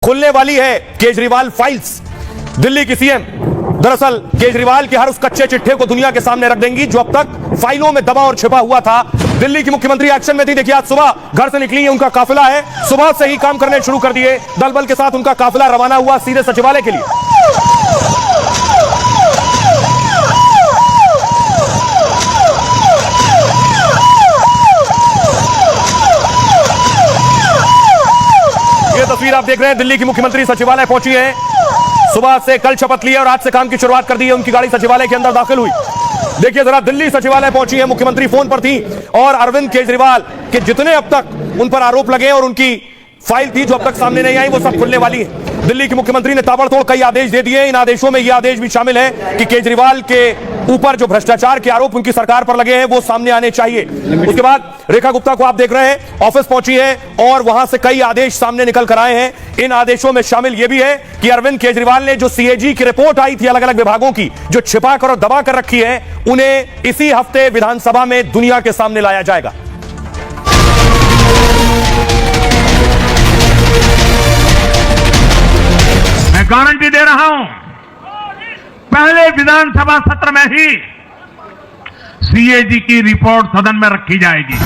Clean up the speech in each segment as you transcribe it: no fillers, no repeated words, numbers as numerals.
खुलने वाली है केजरीवाल फाइल्स। दिल्ली की सीएम दरअसल केजरीवाल के हर उस कच्चे चिट्ठे को दुनिया के सामने रख देंगी जो अब तक फाइलों में दबा और छिपा हुआ था। दिल्ली की मुख्यमंत्री एक्शन में थी। देखिए आज सुबह घर से निकली है, उनका काफिला है, सुबह से ही काम करने शुरू कर दिए। दल बल के साथ उनका काफिला रवाना हुआ सीधे सचिवालय के लिए। तस्वीर आप देख रहे हैं, दिल्ली की मुख्यमंत्री सचिवालय पहुंची है। सुबह से कल शपथ ली है और आज से काम की शुरुआत कर दी है। उनकी गाड़ी सचिवालय के अंदर दाखिल हुई। देखिए जरा, दिल्ली सचिवालय पहुंची है, मुख्यमंत्री फोन पर थी और अरविंद केजरीवाल के जितने अब तक उन पर आरोप लगे और उनकी फाइल थी जो अब तक सामने नहीं आई, वो सब खुलने वाली है। दिल्ली की मुख्यमंत्री ने ताबड़तोड़ कई आदेश दे दिए। इन आदेशों में यह आदेश भी शामिल है कि केजरीवाल के ऊपर जो भ्रष्टाचार के आरोप उनकी सरकार पर लगे हैं वो सामने आने चाहिए। उसके बाद रेखा गुप्ता को आप देख रहे हैं, ऑफिस पहुंची है और वहां से कई आदेश सामने निकल कर आए हैं। इन आदेशों में शामिल यह भी है कि अरविंद केजरीवाल ने जो सीएजी की रिपोर्ट आई थी अलग अलग विभागों की, जो छिपा कर और दबा कर रखी है, उन्हें इसी हफ्ते विधानसभा में दुनिया के सामने लाया जाएगा। मैं गारंटी दे रहा हूं, पहले विधानसभा सत्र में ही सीएजी की रिपोर्ट सदन में रखी जाएगी।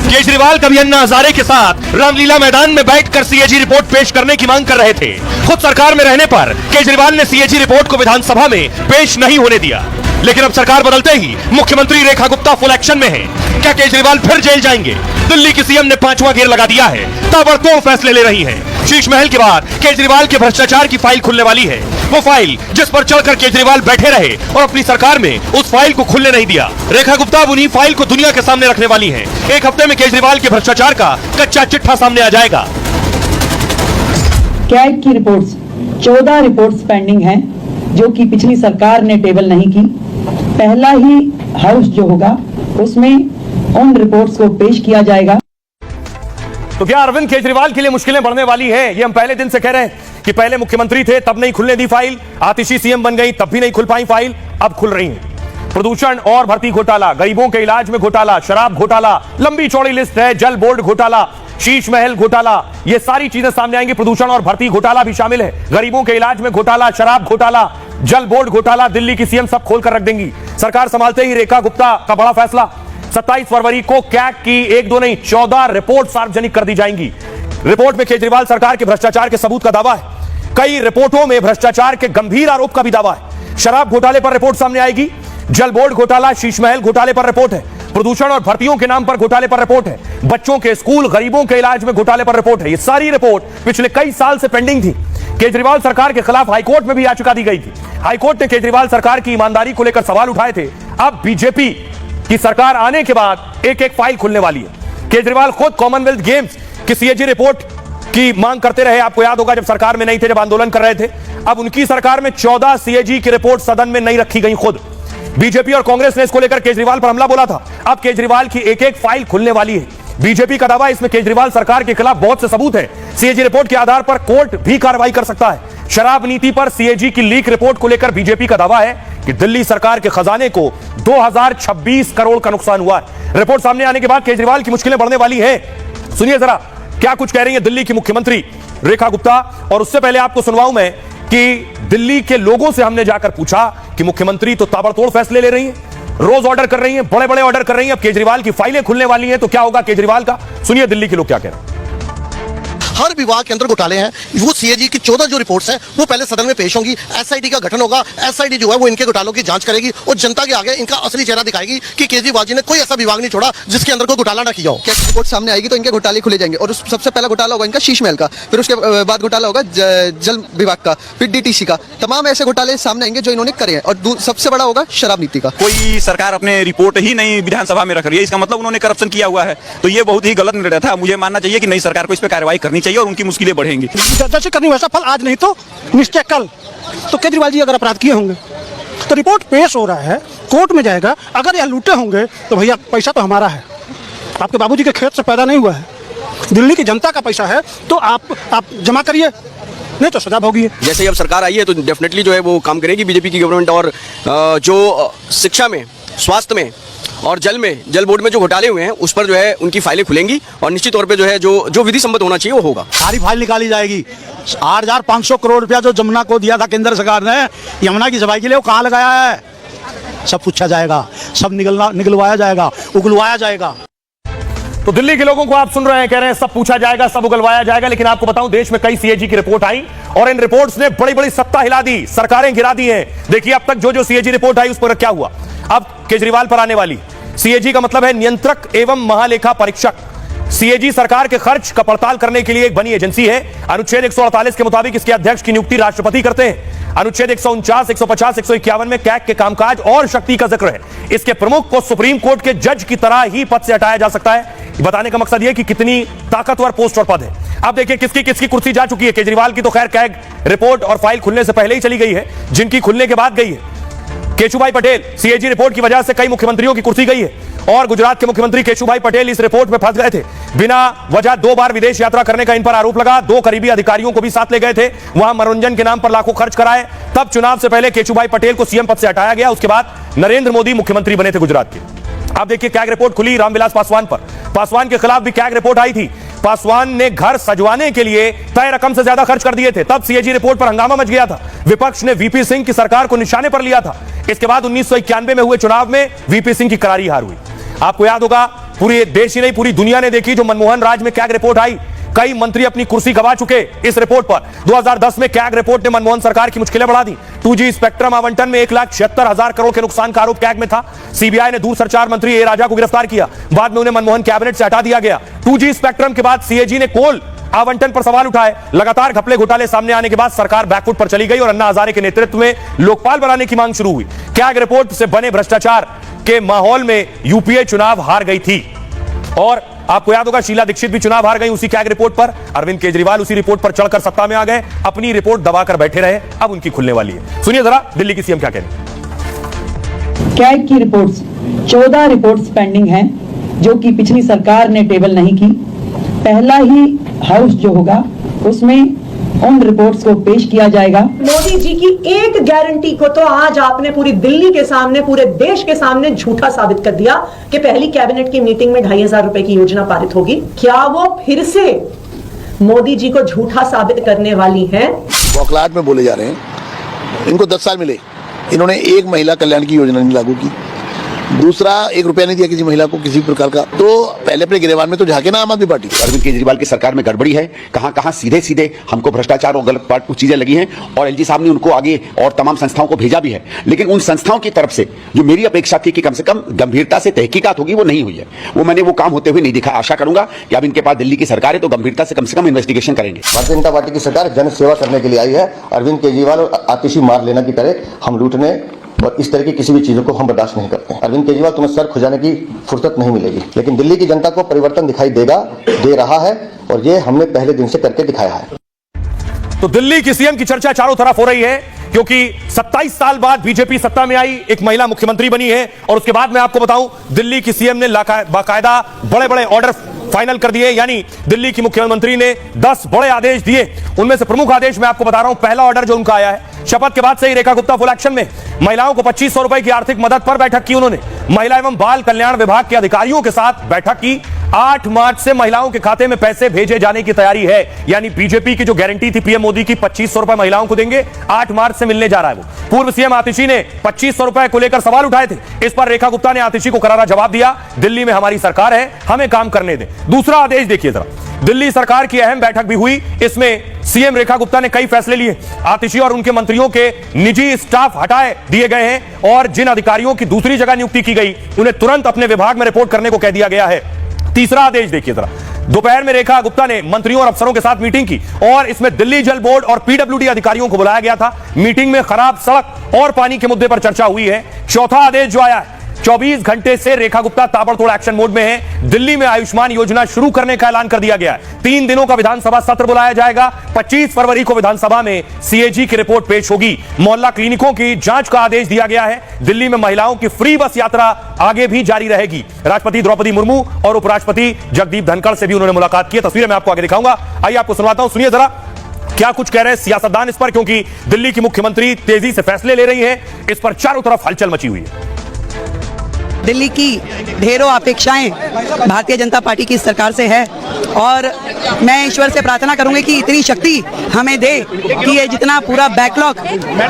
केजरीवाल कभी अन्ना हजारे के साथ रामलीला मैदान में बैठकर सीएजी रिपोर्ट पेश करने की मांग कर रहे थे। खुद सरकार में रहने पर केजरीवाल ने सीएजी रिपोर्ट को विधानसभा में पेश नहीं होने दिया। लेकिन अब सरकार बदलते ही मुख्यमंत्री रेखा गुप्ता फुल एक्शन में है। क्या केजरीवाल फिर जेल जाएंगे? दिल्ली की सीएम ने 5वां गियर लगा दिया है, ताबड़तोड़ फैसले ले रही है। शीश महल के बाद केजरीवाल के भ्रष्टाचार की फाइल खुलने वाली है। वो फाइल जिस पर चढ़कर केजरीवाल बैठे रहे और अपनी सरकार में उस फाइल को खुलने नहीं दिया। रेखा गुप्ता अब उन्हीं फाइल को दुनिया के सामने रखने वाली है। एक हफ्ते में केजरीवाल के भ्रष्टाचार का कच्चा चिट्ठा सामने आ जाएगा। कैग की रिपोर्ट्स 14 रिपोर्ट्स पेंडिंग हैं जो कि पिछली सरकार ने टेबल नहीं की। पहला ही हाउस जो होगा उसमें उन रिपोर्ट्स को पेश किया जाएगा। तो क्या अरविंद केजरीवाल के लिए मुश्किलें बढ़ने वाली हैं? ये हम पहले दिन से कह रहे हैं कि पहले मुख्यमंत्री थे तब नहीं खुलने दी फाइल, आतिशी सीएम बन गई तब भी नहीं खुल पाई फाइल, अब खुल रही है। प्रदूषण और भर्ती घोटाला, गरीबों के इलाज में घोटाला, शराब घोटाला, लंबी चौड़ी लिस्ट है, जल बोर्ड घोटाला, शीश महल घोटाला, ये सारी चीजें सामने आएंगी। प्रदूषण और भर्ती घोटाला भी शामिल है, गरीबों के इलाज में घोटाला, शराब घोटाला, जल बोर्ड घोटाला, दिल्ली की सीएम सब खोल कर रख देंगी। सरकार संभालते ही रेखा गुप्ता का बड़ा फैसला, 27 फरवरी को कैग की 1-2 नहीं 14 रिपोर्ट सार्वजनिक कर दी जाएंगी। रिपोर्ट में केजरीवाल सरकार के भ्रष्टाचार के सबूत का दावा है। कई रिपोर्टों में भ्रष्टाचार के गंभीर आरोप का भी दावा है। शराब घोटाले पर रिपोर्ट सामने आएगी, जल बोर्ड घोटाला, शीश महल घोटाले पर रिपोर्ट है, प्रदूषण और भर्तियों के नाम पर घोटाले पर रिपोर्ट है, बच्चों के स्कूल, गरीबों के इलाज में घोटाले पर रिपोर्ट है। ये सारी रिपोर्ट पिछले कई साल से पेंडिंग थी। केजरीवाल सरकार के खिलाफ हाईकोर्ट में भी याचिका दी गई थी। हाईकोर्ट ने केजरीवाल सरकार की ईमानदारी को लेकर सवाल उठाए थे। अब बीजेपी की सरकार आने के बाद एक एक फाइल खुलने वाली है। केजरीवाल खुद कॉमनवेल्थ गेम्स की सीएजी रिपोर्ट की मांग करते रहे। आपको याद होगा जब सरकार में नहीं थे, जब आंदोलन कर रहे थे। अब उनकी सरकार में 14 सीएजी की रिपोर्ट सदन में नहीं रखी गई। खुद बीजेपी और कांग्रेस ने इसको लेकर केजरीवाल पर हमला बोला था। अब केजरीवाल की एक एक फाइल खुलने वाली है। बीजेपी का दावा, इसमें केजरीवाल सरकार के खिलाफ बहुत से सबूत है। सीएजी रिपोर्ट के आधार पर कोर्ट भी कार्रवाई कर सकता है। शराब नीति पर सीएजी की लीक रिपोर्ट को लेकर बीजेपी का दावा है कि दिल्ली सरकार के खजाने को 2026 करोड़ का नुकसान हुआ है। रिपोर्ट सामने आने के बाद केजरीवाल की मुश्किलें बढ़ने वाली है। सुनिए जरा क्या कुछ कह रही है दिल्ली की मुख्यमंत्री रेखा गुप्ता। और उससे पहले आपको सुनवाऊं मैं कि दिल्ली के लोगों से हमने जाकर पूछा कि मुख्यमंत्री तो ताबड़तोड़ फैसले ले रही है, रोज ऑर्डर कर रही है, बड़े बड़े ऑर्डर कर रही है, अब केजरीवाल की फाइलें खुलने वाली हैं तो क्या होगा केजरीवाल का। सुनिए दिल्ली के लोग क्या कह रहे हैं। हर विभाग के अंदर घोटाले हैं। वो सीएजी की 14 जो रिपोर्ट्स हैं वो पहले सदन में पेश होंगी। एसआईटी का गठन होगा। एसआईटी जो है वो इनके घोटालों की जांच करेगी और जनता के आगे इनका असली चेहरा दिखाएगी कि केजरीवाल जी ने कोई ऐसा विभाग नहीं छोड़ा जिसके अंदर कोई घोटाला ना किया हो। क्या रिपोर्ट सामने आएगी तो इनके घोटाले खुले जाएंगे और सबसे पहला घोटाला होगा इनका शीश महल का, फिर उसके बाद घोटाला होगा जल विभाग का, फिर डीटीसी का। तमाम ऐसे घोटाले सामने आएंगे जो इन्होंने करे हैं और सबसे बड़ा होगा शराब नीति का। कोई सरकार अपने रिपोर्ट ही नहीं विधानसभा में रख रही है, इसका मतलब उन्होंने करप्शन किया हुआ है। तो ये बहुत ही गलत निर्णय था। मुझे मानना चाहिए कि नई सरकार को इस पर कार्रवाई करनी चाहिए और उनकी मुश्किलें बढ़ेंगी। जैसे करनी वैसा फल आज नहीं तो निश्चय कल। तो केजरीवाल जी अगर अपराध किए होंगे तो रिपोर्ट पेश हो रहा है, कोर्ट में जाएगा। अगर यह लूटे होंगे तो भैया पैसा तो हमारा है, आपके बाबूजी के खेत से पैदा नहीं हुआ है, दिल्ली की जनता का पैसा है, तो आप जमा करिए, नहीं तो सजा भोगिए। जैसे अब सरकार आई है तो डेफिनेटली जो है वो काम करेगी बीजेपी की गवर्नमेंट। और जो शिक्षा में, स्वास्थ्य में और जल बोर्ड में जो घोटाले हुए हैं उस पर जो है उनकी फाइलें खुलेंगी और निश्चित तौर पे जो है जो विधि सम्मत होना चाहिए वो होगा। सारी फाइल निकाली जाएगी। 8,500 करोड़ रुपया जो जमुना को दिया था केंद्र सरकार ने यमुना की सफाई के लिए, वो कहाँ लगाया है, सब पूछा जाएगा, सब निकलवाया जाएगा, उगलवाया जाएगा। तो दिल्ली के लोगों को आप सुन रहे हैं, कह रहे हैं सब पूछा जाएगा, सब उगलवाया जाएगा। लेकिन आपको बताऊं, देश में कई सीएजी की रिपोर्ट आई और इन रिपोर्ट्स ने बड़ी बड़ी सत्ता हिला दी, सरकारें गिरा दी हैं। देखिए अब तक जो सीएजी रिपोर्ट आई उस पर क्या हुआ। अब केजरीवाल पर आने वाली सीएजी का मतलब है नियंत्रक एवं महालेखा परीक्षक। सीएजी सरकार के खर्च का पड़ताल करने के लिए एक बनी एजेंसी है। अनुच्छेद 148 के मुताबिक इसके अध्यक्ष की नियुक्ति राष्ट्रपति करते हैं। अनुच्छेद 149, 150, 151 में कैग के कामकाज और शक्ति का जिक्र है। इसके प्रमुख को सुप्रीम कोर्ट के जज की तरह ही पद से हटाया जा सकता है। बताने का मकसद यह कि कितनी ताकतवर पोस्ट और पद है। अब देखिए किसकी किसकी कुर्सी जा चुकी है। केजरीवाल की तो खैर कैग रिपोर्ट और फाइल खुलने से पहले ही चली गई है, जिनकी खुलने के बाद गई है केशुभाई पटेल। सीएजी रिपोर्ट की वजह से कई मुख्यमंत्रियों की कुर्सी गई है और गुजरात के मुख्यमंत्री केशुभाई पटेल इस रिपोर्ट में फंस गए थे। बिना वजह 2 बार विदेश यात्रा करने का इन पर आरोप लगा। 2 करीबी अधिकारियों को भी साथ ले गए थे, वहां मनोरंजन के नाम पर लाखों खर्च कराए। तब चुनाव से पहले केशुभाई पटेल को सीएम पद से हटाया गया। उसके बाद नरेंद्र मोदी मुख्यमंत्री बने थे गुजरात के। अब देखिए कैग रिपोर्ट खुली रामविलास पासवान पर। पासवान के खिलाफ भी कैग रिपोर्ट आई थी। पासवान ने घर सजवाने के लिए तय रकम से ज्यादा खर्च कर दिए थे। तब सीएजी रिपोर्ट पर हंगामा मच गया था। विपक्ष ने वीपी सिंह की सरकार को निशाने पर लिया था। इसके बाद 1991 में हुए चुनाव में वीपी सिंह की करारी हार हुई। आपको याद होगा, पूरे देश ही नहीं पूरी दुनिया ने देखी जो मनमोहन राज में कैग रिपोर्ट आई। कई मंत्री अपनी कुर्सी गंवा चुके इस रिपोर्ट पर। 2010 में कैग रिपोर्ट ने मनमोहन सरकार की मुश्किलें बढ़ा दी। 2G स्पेक्ट्रम आवंटन में 1,76,000 करोड़ के नुकसान का आरोप कैग में था। सीबीआई ने दूरसंचार मंत्री ए राजा को गिरफ्तार किया। बाद में उन्हें मनमोहन कैबिनेट से हटा दिया गया। 2G स्पेक्ट्रम के बाद सीएजी ने कोल आवंटन पर सवाल उठाए। लगातार घपले घोटाले सामने आने के बाद सरकार बैकफुट पर चली गई और अन्ना हजारे के नेतृत्व में लोकपाल बनाने की मांग शुरू हुई। कैग रिपोर्ट से बने भ्रष्टाचार के माहौल में यूपीए चुनाव हार गई थी और आपको याद होगा शीला दीक्षित भी चुनाव हार गई उसी कैग रिपोर्ट पर। अरविंद केजरीवाल उसी रिपोर्ट पर चढ़कर सत्ता में आ गए, अपनी रिपोर्ट दबाकर बैठे रहे। अब उनकी खुलने वाली है। सुनिए जरा दिल्ली की सीएम क्या कह रहे हैं। कैग की रिपोर्ट्स 14 रिपोर्ट्स पेंडिंग हैं जो कि पिछली सरकार ने टेबल नहीं की। पहला ही हाउस जो होगा उसमें उन रिपोर्ट्स को पेश किया जाएगा। मोदी जी की एक गारंटी को तो आज आपने पूरी दिल्ली के सामने, पूरे देश के सामने झूठा साबित कर दिया कि पहली कैबिनेट की मीटिंग में 2,500 रुपए की योजना पारित होगी। क्या वो फिर से मोदी जी को झूठा साबित करने वाली हैं? बौखलाहट में बोले जा रहे हैं। इनको 10 साल मिले, इन्होंने एक महिला कल्याण की योजना नहीं लागू की। दूसरा, 1 रुपया नहीं दिया किसी महिला को किसी प्रकार का। तो पहले अपने गिरेबान में तो झाके ना आम आदमी पार्टी। अरविंद केजरीवाल की सरकार में गड़बड़ी है। कहां सीधे सीधे हमको भ्रष्टाचार और गलत कुछ चीजें लगी हैं और एलजी साहब ने उनको आगे और तमाम संस्थाओं को भेजा भी है। लेकिन उन संस्थाओं की तरफ से जो मेरी अपेक्षा थी कि कम से कम गंभीरता से तहकीकात होगी, वो नहीं हुई है। मैंने वो काम होते हुए नहीं दिखा। आशा करूंगा कि अब इनके पास दिल्ली की सरकार है तो गंभीरता से कम इन्वेस्टिगेशन करेंगे। भारतीय जनता पार्टी की सरकार जन सेवा करने के लिए आई है। अरविंद केजरीवाल और आतिशी मार लेना की तरह हम लूटने और इस तरह की किसी भी चीजों को हम बर्दाश्त नहीं करते। अरविंद केजरीवाल, तुम्हें सर खुजाने की फुर्सत नहीं मिलेगी। लेकिन दिल्ली की जनता को परिवर्तन दिखाई दे रहा है और ये हमने पहले दिन से करके दिखाया है। तो दिल्ली की सीएम की चर्चा चारों तरफ हो रही है क्योंकि 27 साल बाद बीजेपी सत्ता में आई, एक महिला मुख्यमंत्री बनी है। और उसके बाद मैं आपको बताऊं, दिल्ली की सीएम ने बाकायदा बड़े बड़े ऑर्डर फाइनल कर दिए। यानी दिल्ली की मुख्यमंत्री ने 10 बड़े आदेश दिए। उनमें से प्रमुख आदेश मैं आपको बता रहा हूं। पहला ऑर्डर जो उनका आया है, शपथ के बाद से ही रेखा गुप्ता फुल एक्शन में। महिलाओं को 2,500 रुपए की आर्थिक मदद पर बैठक की उन्होंने। महिला एवं बाल कल्याण विभाग के अधिकारियों के साथ बैठक की। 8 मार्च से महिलाओं के खाते में पैसे भेजे जाने की तैयारी है। यानी बीजेपी की जो गारंटी थी पीएम मोदी की 2,500 रुपए महिलाओं को देंगे, 8 मार्च से मिलने जा रहा है वो। पूर्व सीएम आतिशी ने 2,500 रुपए को लेकर सवाल उठाए थे। इस पर रेखा गुप्ता ने आतिशी को करारा जवाब दिया, दिल्ली में हमारी सरकार है, हमें काम करने दें। दूसरा आदेश देखिए जरा, दिल्ली सरकार की अहम बैठक भी हुई। इसमें सीएम रेखा गुप्ता ने कई फैसले लिए। आतिशी और उनके मंत्रियों के निजी स्टाफ हटाए दिए गए हैं और जिन अधिकारियों की दूसरी जगह नियुक्ति की गई उन्हें तुरंत अपने विभाग में रिपोर्ट करने को कह दिया गया है। तीसरा आदेश देखिए जरा, दोपहर में रेखा गुप्ता ने मंत्रियों और अफसरों के साथ मीटिंग की और इसमें दिल्ली जल बोर्ड और पीडब्ल्यूडी अधिकारियों को बुलाया गया था। मीटिंग में खराब सड़क और पानी के मुद्दे पर चर्चा हुई है। चौथा आदेश जो आया है, 24 घंटे से रेखा गुप्ता ताबड़तोड़ एक्शन मोड में है। दिल्ली में आयुष्मान योजना शुरू करने का ऐलान कर दिया गया है। 3 दिनों का विधानसभा सत्र बुलाया जाएगा। 25 फरवरी को विधानसभा में सीएजी की रिपोर्ट पेश होगी। मोहल्ला क्लिनिकों की जांच का आदेश दिया गया है। दिल्ली में महिलाओं की फ्री बस यात्रा आगे भी जारी रहेगी। राष्ट्रपति द्रौपदी मुर्मू और उपराष्ट्रपति जगदीप धनखड़ से भी उन्होंने मुलाकात की। तस्वीरें मैं आपको आगे दिखाऊंगा, आइए आपको सुनवाता हूं। सुनिए जरा क्या कुछ कह रहे हैं सियासतदान इस पर, क्योंकि दिल्ली की मुख्यमंत्री तेजी से फैसले ले रही है। इस पर चारों तरफ हलचल मची हुई है। दिल्ली की ढेरों अपेक्षाएं भारतीय जनता पार्टी की सरकार से है और मैं ईश्वर से प्रार्थना करूंगी कि इतनी शक्ति हमें दे कि ये जितना पूरा बैकलॉग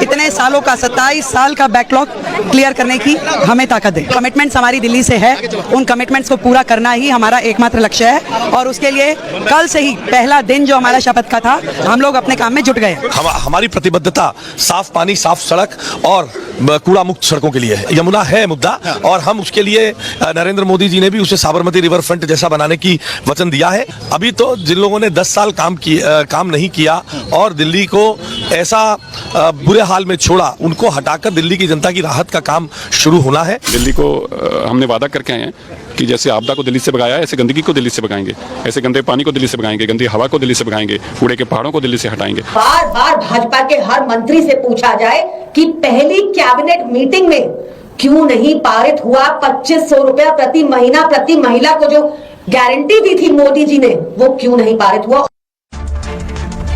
इतने सालों का 27 साल का बैकलॉग क्लियर करने की हमें ताकत दे। कमिटमेंट्स हमारी दिल्ली से है, उन कमिटमेंट्स को पूरा करना ही हमारा एकमात्र लक्ष्य है और उसके लिए कल से ही पहला दिन जो हमारा शपथ का था हम लोग अपने काम में जुट गए। हमारी प्रतिबद्धता साफ पानी, साफ सड़क और कूड़ा मुक्त सड़कों के लिए है। यमुना है मुद्दा और हम उसके लिए नरेंद्र मोदी जी ने भी उसे साबरमती रिवर फ्रंट जैसा बनाने की वचन दिया है। अभी तो जिन लोगों ने 10 साल काम नहीं किया और दिल्ली को ऐसा बुरे हाल में छोड़ा, उनको हटाकर दिल्ली की जनता की राहत का काम शुरू होना है। दिल्ली को हमने वादा करके आए हैं कि जैसे आपदा को दिल्ली से भगाया ऐसे गंदगी को दिल्ली से भगाएंगे, ऐसे गंदे पानी को दिल्ली से भगाएंगे, गंदी हवा को दिल्ली से भगाएंगे, कूड़े के पहाड़ों को दिल्ली से हटाएंगे। बार बार भाजपा के हर मंत्री से पूछा जाए कि पहली कैबिनेट मीटिंग में क्यों नहीं पारित हुआ 2500 रुपया प्रति महीना प्रति महिला को जो गारंटी दी थी मोदी जी ने, वो क्यों नहीं पारित हुआ।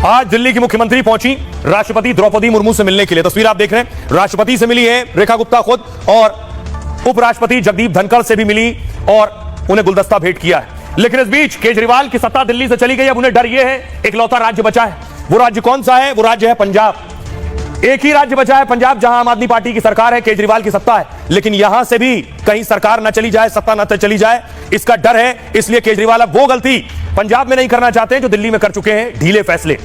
आज दिल्ली की मुख्यमंत्री पहुंची राष्ट्रपति द्रौपदी मुर्मू से मिलने के लिए। तस्वीर आप देख रहे हैं, राष्ट्रपति से मिली है रेखा गुप्ता खुद और उपराष्ट्रपति जगदीप धनखड़ से भी मिली और उन्हें गुलदस्ता भेंट किया है। लेकिन इस बीच केजरीवाल की सत्ता दिल्ली से चली गई। अब उन्हें डर यह है इकलौता राज्य बचा है। वो राज्य कौन सा है? वो राज्य है पंजाब। एक ही राज्य बचा है पंजाब, जहां आम आदमी पार्टी की सरकार है, केजरीवाल की सत्ता है। लेकिन यहां से भी कहीं सरकार न चली जाए, सत्ता न चली जाए, इसका डर है। इसलिए केजरीवाल अब वो गलती पंजाब में नहीं करना चाहते हैं जो दिल्ली में कर चुके हैं, ढीले फैसले।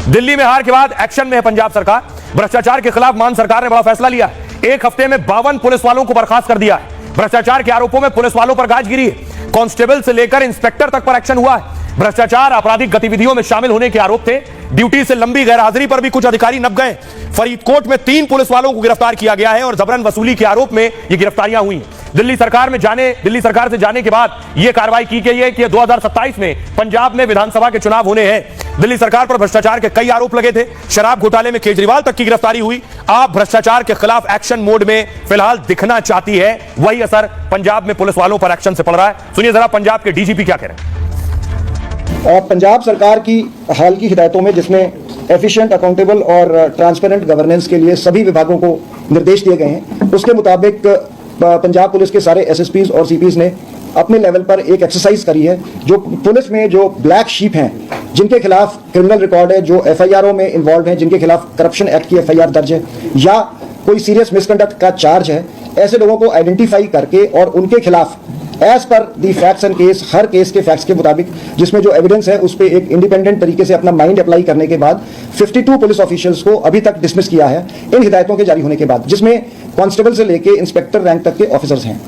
दिल्ली में हार के बाद एक्शन में है पंजाब सरकार। भ्रष्टाचार के खिलाफ मान सरकार ने बड़ा फैसला लिया। एक हफ्ते में 52 पुलिस वालों को बर्खास्त कर दिया है। भ्रष्टाचार के आरोपों में पुलिस वालों पर गाज गिरी है। कांस्टेबल से लेकर इंस्पेक्टर तक पर एक्शन हुआ है। भ्रष्टाचार, आपराधिक गतिविधियों में शामिल होने के आरोप थे। ड्यूटी से लंबी गैरहाजिरी पर भी कुछ अधिकारी नप गए। फरीदकोट में 3 पुलिस वालों को गिरफ्तार किया गया है और जबरन वसूली के आरोप में ये गिरफ्तारियां हुई। दिल्ली सरकार से जाने के बाद यह कार्रवाई की गई है कि 2027 में पंजाब में विधानसभा के चुनाव होने हैं। दिल्ली सरकार पर भ्रष्टाचार के कई आरोप लगे थे। शराब घोटाले में केजरीवाल तक की गिरफ्तारी हुई। आप भ्रष्टाचार के खिलाफ एक्शन मोड में फिलहाल दिखना चाहती है। वही असर पंजाब में पुलिस वालों पर एक्शन से पड़ रहा है। सुनिए जरा पंजाब के डीजीपी क्या कह रहे हैं। पंजाब सरकार की हाल की हिदायतों में, जिसमें एफिशिएंट, अकाउंटेबल और ट्रांसपेरेंट गवर्नेंस के लिए सभी विभागों को निर्देश दिए गए हैं, उसके मुताबिक पंजाब पुलिस के सारे एसएसपीज और सीपीज ने अपने लेवल पर एक एक्सरसाइज करी है। जो पुलिस में जो ब्लैक शीप हैं, जिनके खिलाफ क्रिमिनल रिकॉर्ड है, जो एफआईआरों में इन्वॉल्व हैं, जिनके खिलाफ करप्शन एक्ट की एफआईआर दर्ज है या कोई सीरियस मिसकंडक्ट का चार्ज है, ऐसे लोगों को आइडेंटिफाई करके और उनके खिलाफ as per the facts and case, हर केस के फैक्ट्स के मुताबिक जिसमें जो एविडेंस है उस पर एक इंडिपेंडेंट तरीके से अपना माइंड अप्लाई करने के बाद 52 पुलिस ऑफिशियल्स को अभी तक डिसमिस किया है इन हिदायतों के जारी होने के बाद, जिसमें कांस्टेबल से लेके इंस्पेक्टर रैंक तक के ऑफिसर्स हैं।